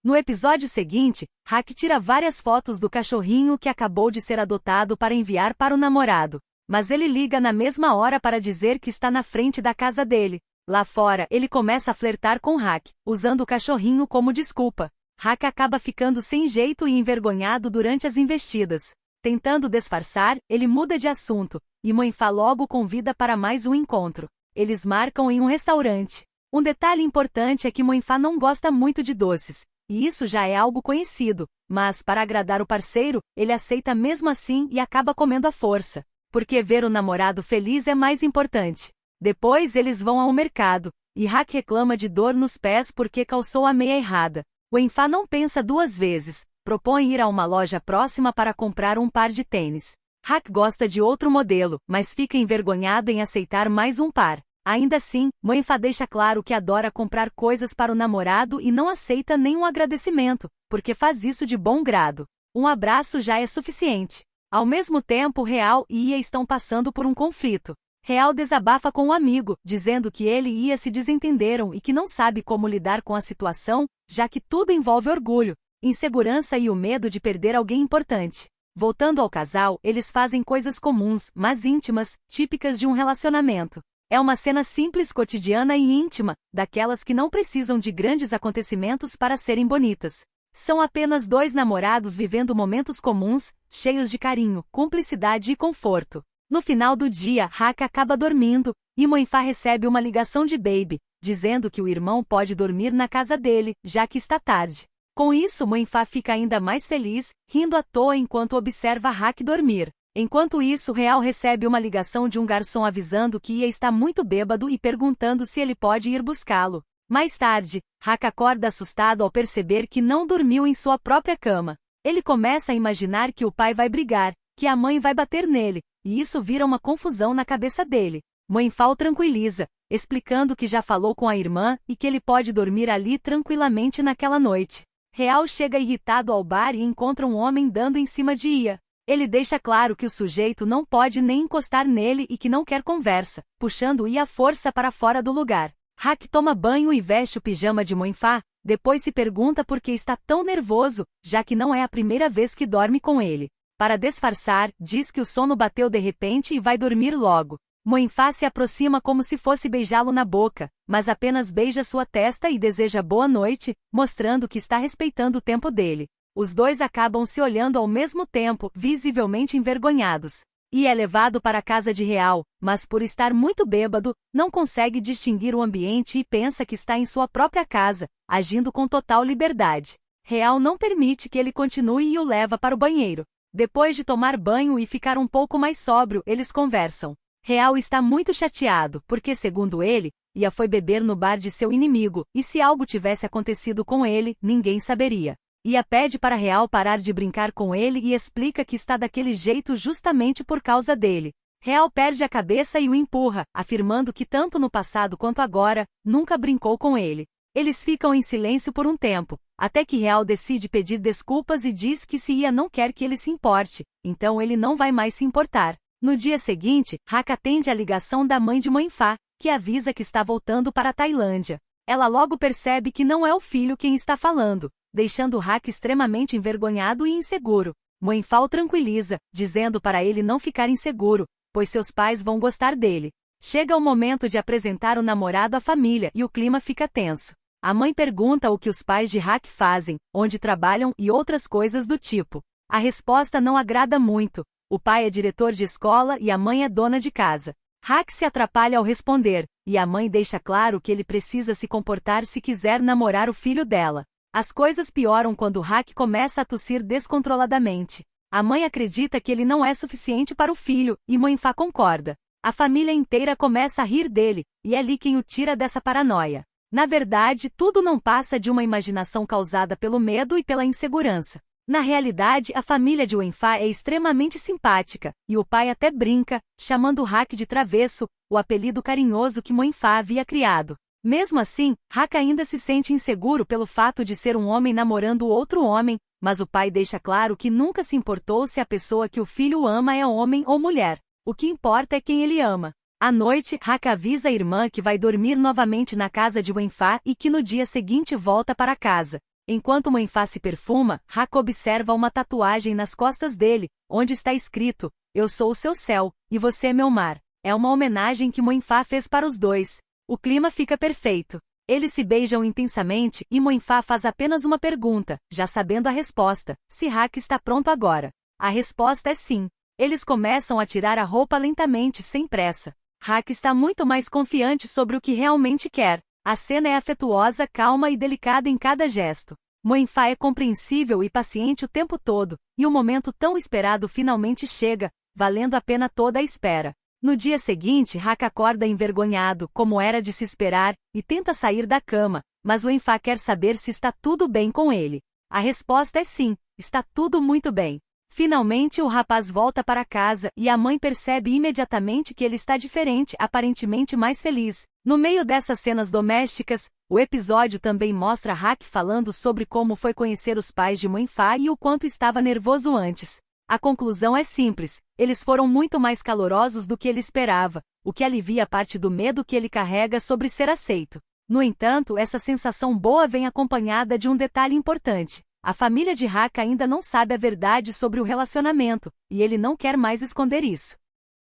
No episódio seguinte, Hak tira várias fotos do cachorrinho que acabou de ser adotado para enviar para o namorado. Mas ele liga na mesma hora para dizer que está na frente da casa dele. Lá fora, ele começa a flertar com Hak, usando o cachorrinho como desculpa. Hak acaba ficando sem jeito e envergonhado durante as investidas. Tentando disfarçar, ele muda de assunto, e Moinfa logo convida para mais um encontro. Eles marcam em um restaurante. Um detalhe importante é que Moinfa não gosta muito de doces, e isso já é algo conhecido, mas para agradar o parceiro, ele aceita mesmo assim e acaba comendo à força, porque ver o namorado feliz é mais importante. Depois eles vão ao mercado, e Hak reclama de dor nos pés porque calçou a meia errada. Moinfa não pensa duas vezes, propõe ir a uma loja próxima para comprar um par de tênis. Hak gosta de outro modelo, mas fica envergonhado em aceitar mais um par. Ainda assim, Moinfa deixa claro que adora comprar coisas para o namorado e não aceita nenhum agradecimento, porque faz isso de bom grado. Um abraço já é suficiente. Ao mesmo tempo, Real e Ia estão passando por um conflito. Real desabafa com um amigo, dizendo que ele e Ia se desentenderam e que não sabe como lidar com a situação, já que tudo envolve orgulho, insegurança e o medo de perder alguém importante. Voltando ao casal, eles fazem coisas comuns, mas íntimas, típicas de um relacionamento. É uma cena simples, cotidiana e íntima, daquelas que não precisam de grandes acontecimentos para serem bonitas. São apenas dois namorados vivendo momentos comuns, cheios de carinho, cumplicidade e conforto. No final do dia, Hak acaba dormindo, e Moinfa recebe uma ligação de Baby, dizendo que o irmão pode dormir na casa dele, já que está tarde. Com isso, Moinfa fica ainda mais feliz, rindo à toa enquanto observa Hak dormir. Enquanto isso, Real recebe uma ligação de um garçom avisando que Ia está muito bêbado e perguntando se ele pode ir buscá-lo. Mais tarde, Hak acorda assustado ao perceber que não dormiu em sua própria cama. Ele começa a imaginar que o pai vai brigar, que a mãe vai bater nele, e isso vira uma confusão na cabeça dele. Moinfa o tranquiliza, explicando que já falou com a irmã e que ele pode dormir ali tranquilamente naquela noite. Real chega irritado ao bar e encontra um homem dando em cima de Ia. Ele deixa claro que o sujeito não pode nem encostar nele e que não quer conversa, puxando Ia à força para fora do lugar. Hak toma banho e veste o pijama de Moinfa, depois se pergunta por que está tão nervoso, já que não é a primeira vez que dorme com ele. Para disfarçar, diz que o sono bateu de repente e vai dormir logo. Moinfa se aproxima como se fosse beijá-lo na boca, mas apenas beija sua testa e deseja boa noite, mostrando que está respeitando o tempo dele. Os dois acabam se olhando ao mesmo tempo, visivelmente envergonhados. Ia é levado para a casa de Real, mas por estar muito bêbado, não consegue distinguir o ambiente e pensa que está em sua própria casa, agindo com total liberdade. Real não permite que ele continue e o leva para o banheiro. Depois de tomar banho e ficar um pouco mais sóbrio, eles conversam. Real está muito chateado, porque segundo ele, Ia foi beber no bar de seu inimigo, e se algo tivesse acontecido com ele, ninguém saberia. Ia pede para Real parar de brincar com ele e explica que está daquele jeito justamente por causa dele. Real perde a cabeça e o empurra, afirmando que tanto no passado quanto agora, nunca brincou com ele. Eles ficam em silêncio por um tempo, até que Real decide pedir desculpas e diz que se Ia não quer que ele se importe, então ele não vai mais se importar. No dia seguinte, Hak atende a ligação da mãe de Moinfa, que avisa que está voltando para a Tailândia. Ela logo percebe que não é o filho quem está falando, deixando Hak extremamente envergonhado e inseguro. Moinfa o tranquiliza, dizendo para ele não ficar inseguro, pois seus pais vão gostar dele. Chega o momento de apresentar o namorado à família e o clima fica tenso. A mãe pergunta o que os pais de Hak fazem, onde trabalham e outras coisas do tipo. A resposta não agrada muito. O pai é diretor de escola e a mãe é dona de casa. Hak se atrapalha ao responder, e a mãe deixa claro que ele precisa se comportar se quiser namorar o filho dela. As coisas pioram quando Hak começa a tossir descontroladamente. A mãe acredita que ele não é suficiente para o filho, e Moinfa concorda. A família inteira começa a rir dele, e é Lee quem o tira dessa paranoia. Na verdade, tudo não passa de uma imaginação causada pelo medo e pela insegurança. Na realidade, a família de Moinfa é extremamente simpática, e o pai até brinca, chamando Hak de travesso, o apelido carinhoso que Moinfa havia criado. Mesmo assim, Hak ainda se sente inseguro pelo fato de ser um homem namorando outro homem, mas o pai deixa claro que nunca se importou se a pessoa que o filho ama é homem ou mulher. O que importa é quem ele ama. À noite, Hak avisa a irmã que vai dormir novamente na casa de Moinfa e que no dia seguinte volta para casa. Enquanto Moinfa se perfuma, Hak observa uma tatuagem nas costas dele, onde está escrito: "Eu sou o seu céu, e você é meu mar." É uma homenagem que Moinfa fez para os dois. O clima fica perfeito. Eles se beijam intensamente e Moinfa faz apenas uma pergunta, já sabendo a resposta: se Hak está pronto agora. A resposta é sim. Eles começam a tirar a roupa lentamente, sem pressa. Hak está muito mais confiante sobre o que realmente quer. A cena é afetuosa, calma e delicada em cada gesto. Moinfa é compreensível e paciente o tempo todo, e o momento tão esperado finalmente chega, valendo a pena toda a espera. No dia seguinte, Hak acorda envergonhado, como era de se esperar, e tenta sair da cama, mas Moinfa quer saber se está tudo bem com ele. A resposta é sim, está tudo muito bem. Finalmente o rapaz volta para casa e a mãe percebe imediatamente que ele está diferente, aparentemente mais feliz. No meio dessas cenas domésticas, o episódio também mostra Hak falando sobre como foi conhecer os pais de Moinfa e o quanto estava nervoso antes. A conclusão é simples: eles foram muito mais calorosos do que ele esperava, o que alivia parte do medo que ele carrega sobre ser aceito. No entanto, essa sensação boa vem acompanhada de um detalhe importante. A família de Hak ainda não sabe a verdade sobre o relacionamento, e ele não quer mais esconder isso.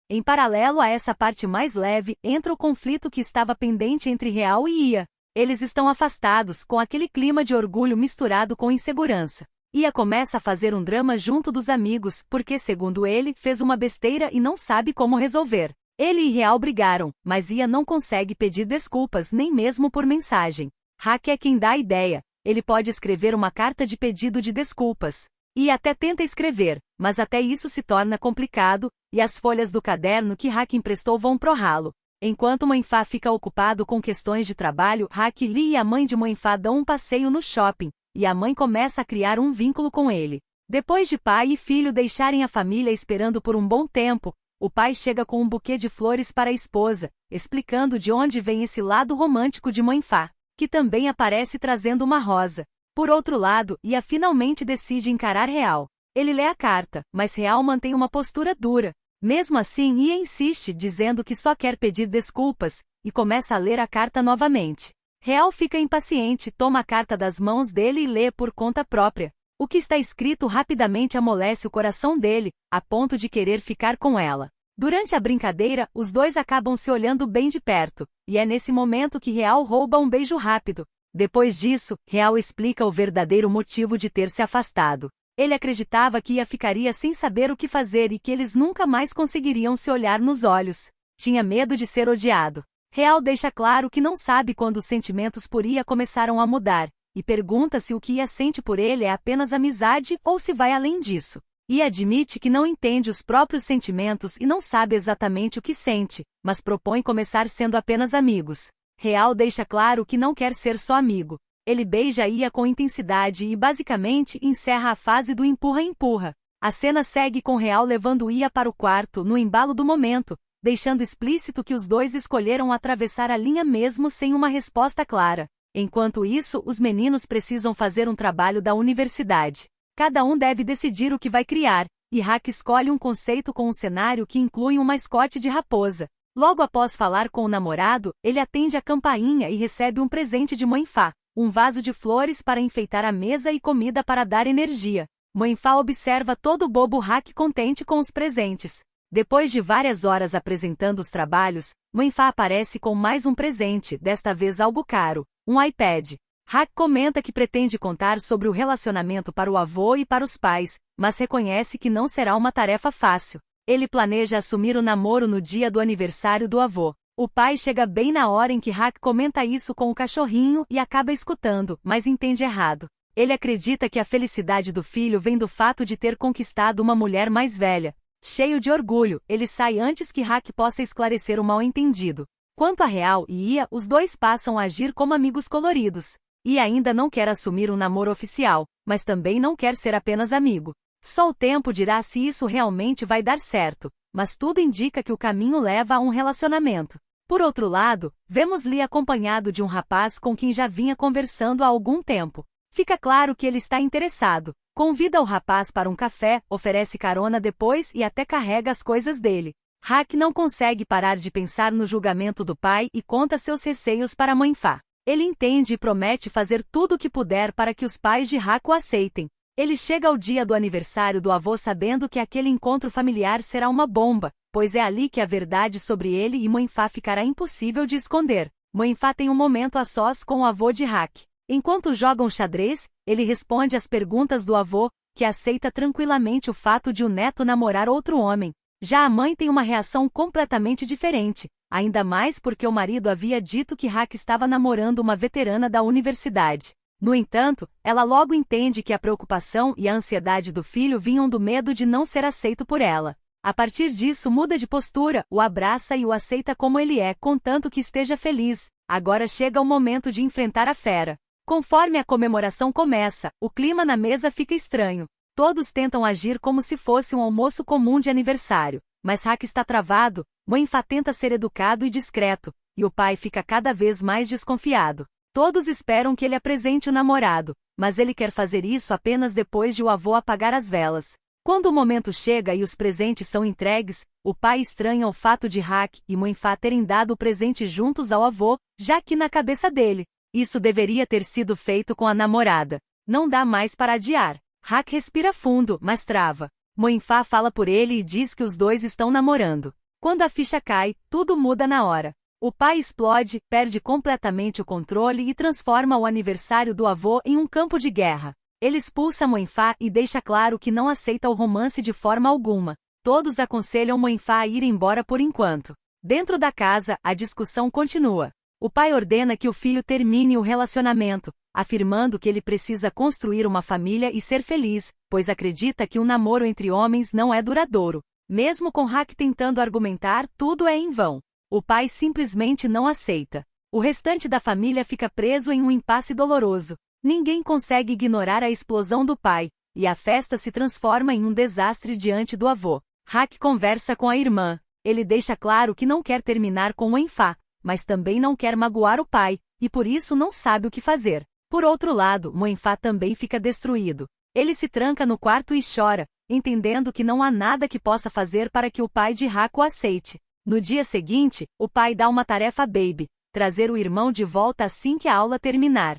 Em paralelo a essa parte mais leve, entra o conflito que estava pendente entre Real e Ia. Eles estão afastados, com aquele clima de orgulho misturado com insegurança. Ia começa a fazer um drama junto dos amigos, porque, segundo ele, fez uma besteira e não sabe como resolver. Ele e Real brigaram, mas Ia não consegue pedir desculpas nem mesmo por mensagem. Hak é quem dá a ideia. Ele pode escrever uma carta de pedido de desculpas. E até tenta escrever, mas até isso se torna complicado, e as folhas do caderno que Hak emprestou vão pro ralo. Enquanto Moinfa fica ocupado com questões de trabalho, Hak, Lee e a mãe de Moinfa dão um passeio no shopping, e a mãe começa a criar um vínculo com ele. Depois de pai e filho deixarem a família esperando por um bom tempo, o pai chega com um buquê de flores para a esposa, explicando de onde vem esse lado romântico de Moinfa, que também aparece trazendo uma rosa. Por outro lado, Ia finalmente decide encarar Real. Ele lê a carta, mas Real mantém uma postura dura. Mesmo assim, Ia insiste, dizendo que só quer pedir desculpas, e começa a ler a carta novamente. Real fica impaciente, toma a carta das mãos dele e lê por conta própria. O que está escrito rapidamente amolece o coração dele, a ponto de querer ficar com ela. Durante a brincadeira, os dois acabam se olhando bem de perto, e é nesse momento que Real rouba um beijo rápido. Depois disso, Real explica o verdadeiro motivo de ter se afastado. Ele acreditava que Ia ficaria sem saber o que fazer e que eles nunca mais conseguiriam se olhar nos olhos. Tinha medo de ser odiado. Real deixa claro que não sabe quando os sentimentos por Ia começaram a mudar, e pergunta se o que Ia sente por ele é apenas amizade ou se vai além disso. Ia admite que não entende os próprios sentimentos e não sabe exatamente o que sente, mas propõe começar sendo apenas amigos. Real deixa claro que não quer ser só amigo. Ele beija Ia com intensidade e basicamente encerra a fase do empurra-empurra. A cena segue com Real levando Ia para o quarto no embalo do momento, deixando explícito que os dois escolheram atravessar a linha mesmo sem uma resposta clara. Enquanto isso, os meninos precisam fazer um trabalho da universidade. Cada um deve decidir o que vai criar, e Hak escolhe um conceito com um cenário que inclui um mascote de raposa. Logo após falar com o namorado, ele atende a campainha e recebe um presente de Moinfa, um vaso de flores para enfeitar a mesa e comida para dar energia. Moinfa observa todo bobo Hak contente com os presentes. Depois de várias horas apresentando os trabalhos, Moinfa aparece com mais um presente, desta vez algo caro, um iPad. Hak comenta que pretende contar sobre o relacionamento para o avô e para os pais, mas reconhece que não será uma tarefa fácil. Ele planeja assumir o namoro no dia do aniversário do avô. O pai chega bem na hora em que Hak comenta isso com o cachorrinho e acaba escutando, mas entende errado. Ele acredita que a felicidade do filho vem do fato de ter conquistado uma mulher mais velha. Cheio de orgulho, ele sai antes que Hak possa esclarecer o mal-entendido. Quanto a Real e Ia, os dois passam a agir como amigos coloridos. Ia ainda não quer assumir um namoro oficial, mas também não quer ser apenas amigo. Só o tempo dirá se isso realmente vai dar certo, mas tudo indica que o caminho leva a um relacionamento. Por outro lado, vemos Lee acompanhado de um rapaz com quem já vinha conversando há algum tempo. Fica claro que ele está interessado. Convida o rapaz para um café, oferece carona depois e até carrega as coisas dele. Hak não consegue parar de pensar no julgamento do pai e conta seus receios para Moinfa. Ele entende e promete fazer tudo o que puder para que os pais de Hak o aceitem. Ele chega ao dia do aniversário do avô sabendo que aquele encontro familiar será uma bomba, pois é ali que a verdade sobre ele e Moinfa ficará impossível de esconder. Moinfa tem um momento a sós com o avô de Hak. Enquanto jogam xadrez, ele responde às perguntas do avô, que aceita tranquilamente o fato de o neto namorar outro homem. Já a mãe tem uma reação completamente diferente, ainda mais porque o marido havia dito que Hak estava namorando uma veterana da universidade. No entanto, ela logo entende que a preocupação e a ansiedade do filho vinham do medo de não ser aceito por ela. A partir disso muda de postura, o abraça e o aceita como ele é, contanto que esteja feliz. Agora chega o momento de enfrentar a fera. Conforme a comemoração começa, o clima na mesa fica estranho. Todos tentam agir como se fosse um almoço comum de aniversário, mas Hak está travado. Moinfa tenta ser educado e discreto, e o pai fica cada vez mais desconfiado. Todos esperam que ele apresente o namorado, mas ele quer fazer isso apenas depois de o avô apagar as velas. Quando o momento chega e os presentes são entregues, o pai estranha o fato de Hak e Moinfa terem dado o presente juntos ao avô, já que na cabeça dele, isso deveria ter sido feito com a namorada. Não dá mais para adiar. Hak respira fundo, mas trava. Moinfa fala por ele e diz que os dois estão namorando. Quando a ficha cai, tudo muda na hora. O pai explode, perde completamente o controle e transforma o aniversário do avô em um campo de guerra. Ele expulsa Moinfa e deixa claro que não aceita o romance de forma alguma. Todos aconselham Moinfa a ir embora por enquanto. Dentro da casa, a discussão continua. O pai ordena que o filho termine o relacionamento, afirmando que ele precisa construir uma família e ser feliz, pois acredita que um namoro entre homens não é duradouro. Mesmo com Hak tentando argumentar, tudo é em vão. O pai simplesmente não aceita. O restante da família fica preso em um impasse doloroso. Ninguém consegue ignorar a explosão do pai, e a festa se transforma em um desastre diante do avô. Hak conversa com a irmã. Ele deixa claro que não quer terminar com Moinfa, mas também não quer magoar o pai, e por isso não sabe o que fazer. Por outro lado, Moinfa também fica destruído. Ele se tranca no quarto e chora, entendendo que não há nada que possa fazer para que o pai de Hak o aceite. No dia seguinte, o pai dá uma tarefa a Baby: trazer o irmão de volta assim que a aula terminar.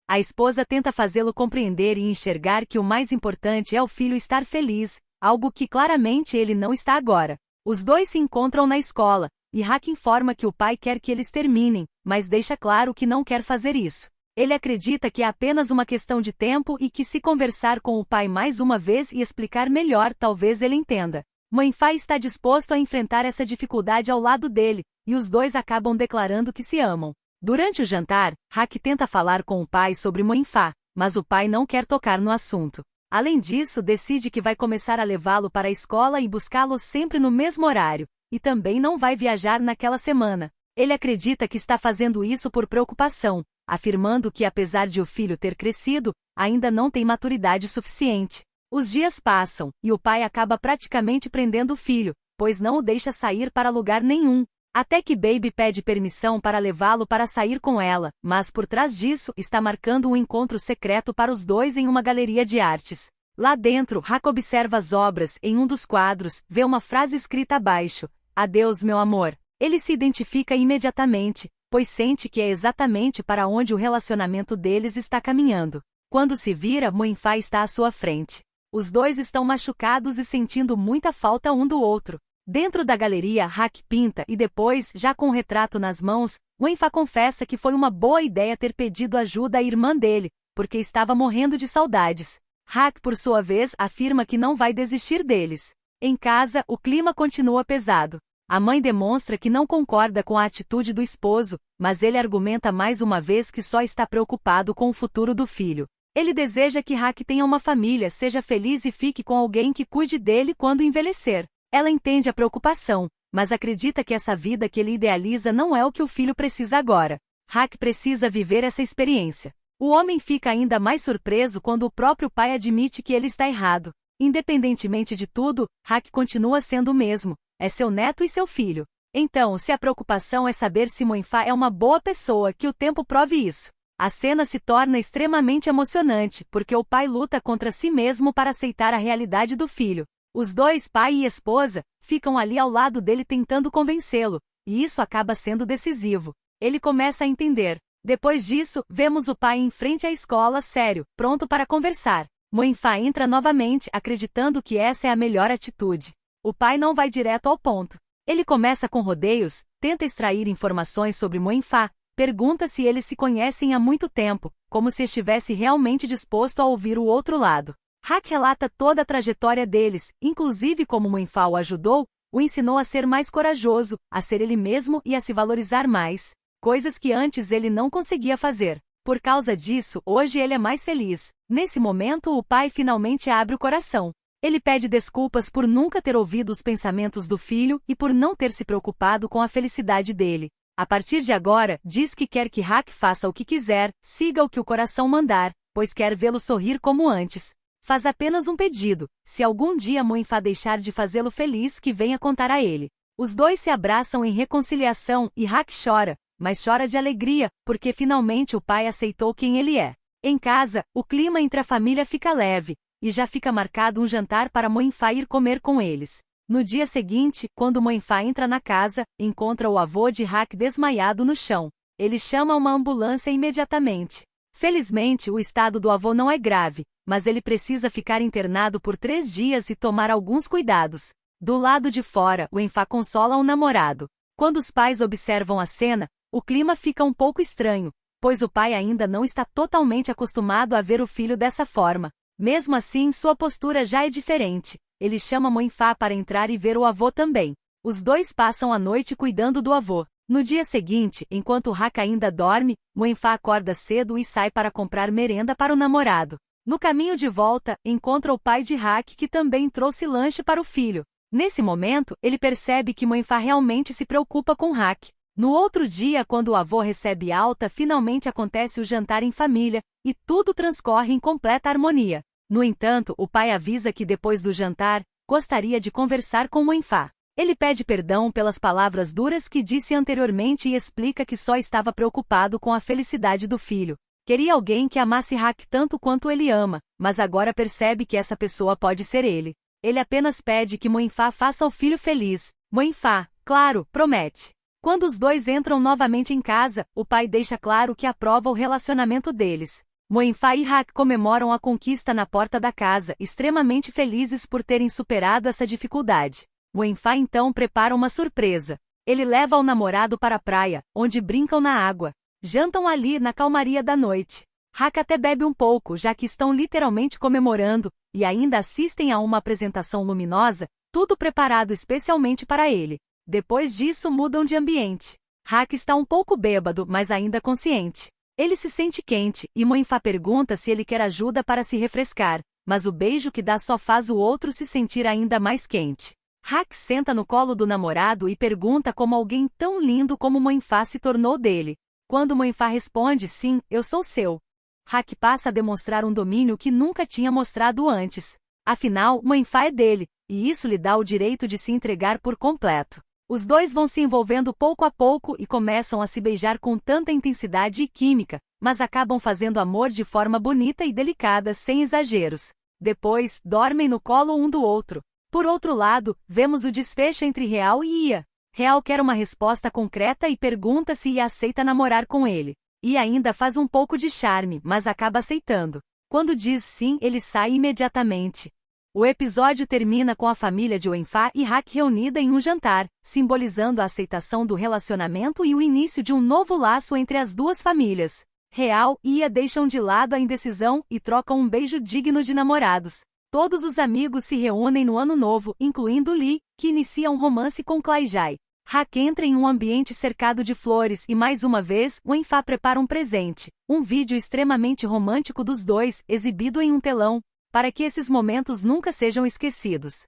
A esposa tenta fazê-lo compreender e enxergar que o mais importante é o filho estar feliz, algo que claramente ele não está agora. Os dois se encontram na escola, e Hak informa que o pai quer que eles terminem, mas deixa claro que não quer fazer isso. Ele acredita que é apenas uma questão de tempo e que se conversar com o pai mais uma vez e explicar melhor talvez ele entenda. Moinfa está disposto a enfrentar essa dificuldade ao lado dele, e os dois acabam declarando que se amam. Durante o jantar, Hak tenta falar com o pai sobre Moinfa, mas o pai não quer tocar no assunto. Além disso, decide que vai começar a levá-lo para a escola e buscá-lo sempre no mesmo horário, e também não vai viajar naquela semana. Ele acredita que está fazendo isso por preocupação, afirmando que apesar de o filho ter crescido, ainda não tem maturidade suficiente. Os dias passam, e o pai acaba praticamente prendendo o filho, pois não o deixa sair para lugar nenhum. Até que Baby pede permissão para levá-lo para sair com ela, mas por trás disso está marcando um encontro secreto para os dois em uma galeria de artes. Lá dentro, Hak observa as obras. Em um dos quadros, vê uma frase escrita abaixo: "Adeus, meu amor." Ele se identifica imediatamente, pois sente que é exatamente para onde o relacionamento deles está caminhando. Quando se vira, Moinfa está à sua frente. Os dois estão machucados e sentindo muita falta um do outro. Dentro da galeria, Hak pinta e depois, já com o retrato nas mãos, Moinfa confessa que foi uma boa ideia ter pedido ajuda à irmã dele, porque estava morrendo de saudades. Hak, por sua vez, afirma que não vai desistir deles. Em casa, o clima continua pesado. A mãe demonstra que não concorda com a atitude do esposo, mas ele argumenta mais uma vez que só está preocupado com o futuro do filho. Ele deseja que Hak tenha uma família, seja feliz e fique com alguém que cuide dele quando envelhecer. Ela entende a preocupação, mas acredita que essa vida que ele idealiza não é o que o filho precisa agora. Hak precisa viver essa experiência. O homem fica ainda mais surpreso quando o próprio pai admite que ele está errado. Independentemente de tudo, Hak continua sendo o mesmo. É seu neto e seu filho. Então, se a preocupação é saber se Moinfa é uma boa pessoa, que o tempo prove isso. A cena se torna extremamente emocionante, porque o pai luta contra si mesmo para aceitar a realidade do filho. Os dois, pai e esposa, ficam ali ao lado dele tentando convencê-lo, e isso acaba sendo decisivo. Ele começa a entender. Depois disso, vemos o pai em frente à escola, sério, pronto para conversar. Moinfa entra novamente, acreditando que essa é a melhor atitude. O pai não vai direto ao ponto. Ele começa com rodeios, tenta extrair informações sobre Moinfa, pergunta se eles se conhecem há muito tempo, como se estivesse realmente disposto a ouvir o outro lado. Hak relata toda a trajetória deles, inclusive como Moinfa o ajudou, o ensinou a ser mais corajoso, a ser ele mesmo e a se valorizar mais, coisas que antes ele não conseguia fazer. Por causa disso, hoje ele é mais feliz. Nesse momento, o pai finalmente abre o coração. Ele pede desculpas por nunca ter ouvido os pensamentos do filho e por não ter se preocupado com a felicidade dele. A partir de agora, diz que quer que Hak faça o que quiser, siga o que o coração mandar, pois quer vê-lo sorrir como antes. Faz apenas um pedido: se algum dia Moinfa deixar de fazê-lo feliz, que venha contar a ele. Os dois se abraçam em reconciliação e Hak chora, mas chora de alegria, porque finalmente o pai aceitou quem ele é. Em casa, o clima entre a família fica leve, e já fica marcado um jantar para Moinfa ir comer com eles. No dia seguinte, quando Moinfa entra na casa, encontra o avô de Hak desmaiado no chão. Ele chama uma ambulância imediatamente. Felizmente, o estado do avô não é grave, mas ele precisa ficar internado por 3 dias e tomar alguns cuidados. Do lado de fora, Moinfa consola o namorado. Quando os pais observam a cena, o clima fica um pouco estranho, pois o pai ainda não está totalmente acostumado a ver o filho dessa forma. Mesmo assim, sua postura já é diferente. Ele chama Moinfa para entrar e ver o avô também. Os dois passam a noite cuidando do avô. No dia seguinte, enquanto Hak ainda dorme, Moinfa acorda cedo e sai para comprar merenda para o namorado. No caminho de volta, encontra o pai de Hak que também trouxe lanche para o filho. Nesse momento, ele percebe que Moinfa realmente se preocupa com Hak. No outro dia, quando o avô recebe alta, finalmente acontece o jantar em família, e tudo transcorre em completa harmonia. No entanto, o pai avisa que depois do jantar, gostaria de conversar com Moinfa. Ele pede perdão pelas palavras duras que disse anteriormente e explica que só estava preocupado com a felicidade do filho. Queria alguém que amasse Hak tanto quanto ele ama, mas agora percebe que essa pessoa pode ser ele. Ele apenas pede que Moinfa faça o filho feliz. Moinfa, claro, promete. Quando os dois entram novamente em casa, o pai deixa claro que aprova o relacionamento deles. Moinfa e Hak comemoram a conquista na porta da casa, extremamente felizes por terem superado essa dificuldade. Moinfa então prepara uma surpresa. Ele leva o namorado para a praia, onde brincam na água. Jantam ali na calmaria da noite. Hak até bebe um pouco, já que estão literalmente comemorando, e ainda assistem a uma apresentação luminosa, tudo preparado especialmente para ele. Depois disso mudam de ambiente. Hak está um pouco bêbado, mas ainda consciente. Ele se sente quente, e Moinfa pergunta se ele quer ajuda para se refrescar, mas o beijo que dá só faz o outro se sentir ainda mais quente. Hak senta no colo do namorado e pergunta como alguém tão lindo como Moinfa se tornou dele. Quando Moinfa responde sim, eu sou seu. Hak passa a demonstrar um domínio que nunca tinha mostrado antes. Afinal, Moinfa é dele, e isso lhe dá o direito de se entregar por completo. Os dois vão se envolvendo pouco a pouco e começam a se beijar com tanta intensidade e química, mas acabam fazendo amor de forma bonita e delicada, sem exageros. Depois, dormem no colo um do outro. Por outro lado, vemos o desfecho entre Real e Ia. Real quer uma resposta concreta e pergunta se Ia aceita namorar com ele. Ia ainda faz um pouco de charme, mas acaba aceitando. Quando diz sim, ele sai imediatamente. O episódio termina com a família de Moinfa e Hak reunida em um jantar, simbolizando a aceitação do relacionamento e o início de um novo laço entre as duas famílias. Real e Ia deixam de lado a indecisão e trocam um beijo digno de namorados. Todos os amigos se reúnem no ano novo, incluindo Lee, que inicia um romance com Claijai. Hak entra em um ambiente cercado de flores e mais uma vez, Moinfa prepara um presente, um vídeo extremamente romântico dos dois, exibido em um telão, para que esses momentos nunca sejam esquecidos.